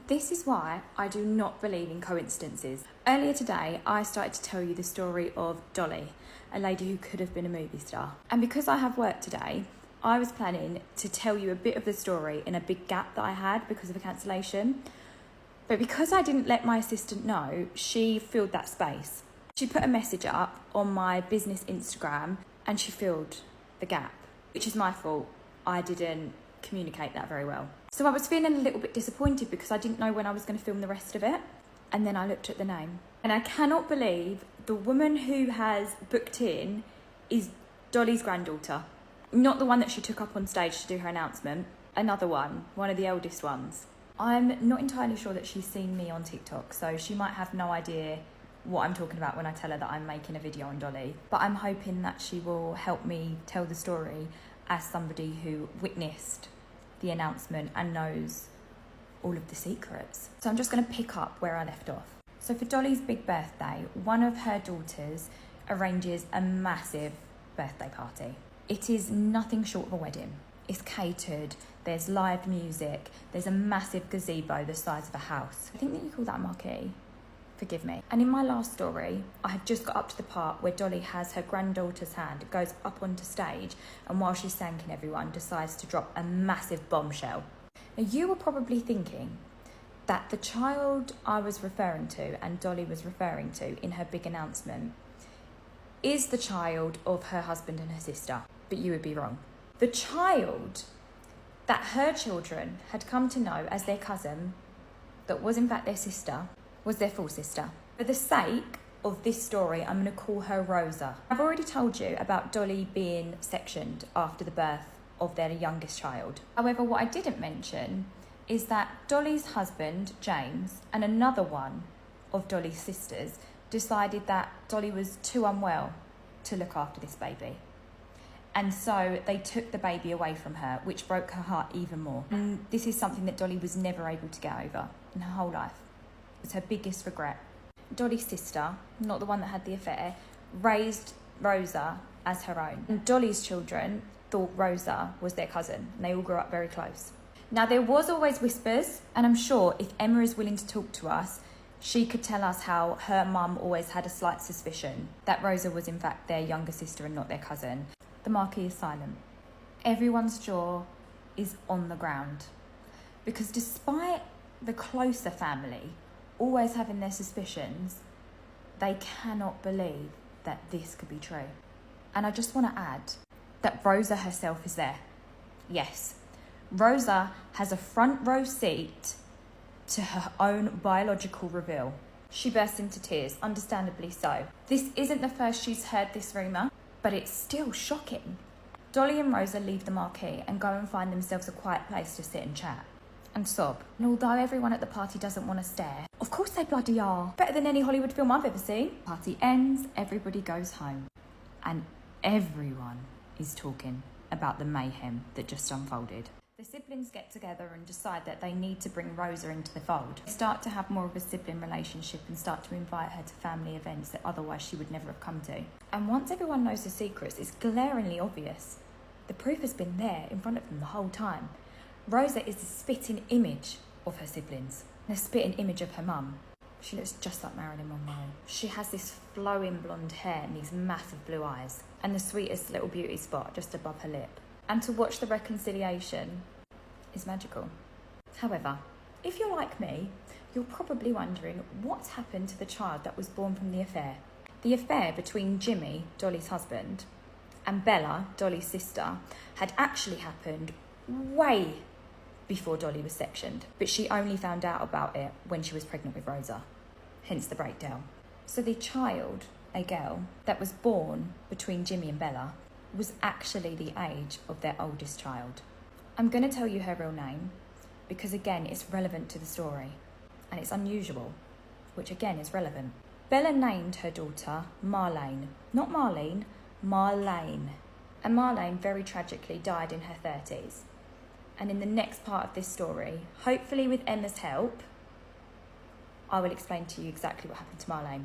This is why I do not believe in coincidences. Earlier today, I started to tell you the story of Dolly, a lady who could have been a movie star. And because I have work today, I was planning to tell you a bit of the story in a big gap that I had because of a cancellation. But because I didn't let my assistant know, she filled that space. She put a message up on my business Instagram and she filled the gap, which is my fault. I didn't communicate that very well. So I was feeling a little bit disappointed because I didn't know when I was going to film the rest of it. And then I looked at the name. And I cannot believe the woman who has booked in is Dolly's granddaughter. Not the one that she took up on stage to do her announcement. Another one of the eldest ones. I'm not entirely sure that she's seen me on TikTok, so she might have no idea what I'm talking about when I tell her that I'm making a video on Dolly. But I'm hoping that she will help me tell the story as somebody who witnessed the announcement and knows all of the secrets. So I'm just going to pick up where I left off. So for Dolly's big birthday, one of her daughters arranges a massive birthday party. It is nothing short of a wedding. It's catered, there's live music, there's a massive gazebo the size of a house. I think that you call that a marquee. Forgive me. And in my last story, I had just got up to the part where Dolly has her granddaughter's hand, goes up onto stage, and while she's thanking everyone, decides to drop a massive bombshell. Now, you were probably thinking that the child I was referring to and Dolly was referring to in her big announcement is the child of her husband and her sister, but you would be wrong. The child that her children had come to know as their cousin, that was in fact their sister, was their full sister. For the sake of this story, I'm going to call her Rosa. I've already told you about Dolly being sectioned after the birth of their youngest child. However, what I didn't mention is that Dolly's husband, James, and another one of Dolly's sisters decided that Dolly was too unwell to look after this baby. And so they took the baby away from her, which broke her heart even more. And this is something that Dolly was never able to get over in her whole life. It was her biggest regret. Dolly's sister, not the one that had the affair, raised Rosa as her own. And Dolly's children thought Rosa was their cousin, and they all grew up very close. Now, there was always whispers, and I'm sure if Emma is willing to talk to us, she could tell us how her mum always had a slight suspicion that Rosa was in fact their younger sister and not their cousin. The marquee is silent. Everyone's jaw is on the ground. Because despite the closer family always having their suspicions, they cannot believe that this could be true. And I just want to add that Rosa herself is there. Yes, Rosa has a front row seat to her own biological reveal. She burst into tears, understandably so. This isn't the first she's heard this rumour, but it's still shocking. Dolly and Rosa leave the marquee and go and find themselves a quiet place to sit and chat and sob. And although everyone at the party doesn't want to stare, of course they bloody are. Better than any Hollywood film I've ever seen. Party ends, everybody goes home. And everyone is talking about the mayhem that just unfolded. The siblings get together and decide that they need to bring Rosa into the fold. They start to have more of a sibling relationship and start to invite her to family events that otherwise she would never have come to. And once everyone knows the secrets, it's glaringly obvious. The proof has been there in front of them the whole time. Rosa is the spitting image of her siblings, the spitting image of her mum. She looks just like Marilyn Monroe. She has this flowing blonde hair and these massive blue eyes, and the sweetest little beauty spot just above her lip. And to watch the reconciliation is magical. However, if you're like me, you're probably wondering what's happened to the child that was born from the affair. The affair between Jimmy, Dolly's husband, and Bella, Dolly's sister, had actually happened way before Dolly was sectioned, but she only found out about it when she was pregnant with Rosa, hence the breakdown. So the child, a girl, that was born between Jimmy and Bella was actually the age of their oldest child. I'm going to tell you her real name because, again, it's relevant to the story and it's unusual, which again is relevant. Bella named her daughter Marlene, not Marlene, Marlene. And Marlene very tragically died in her 30s. And in the next part of this story, hopefully with Emma's help, I will explain to you exactly what happened to Marlene.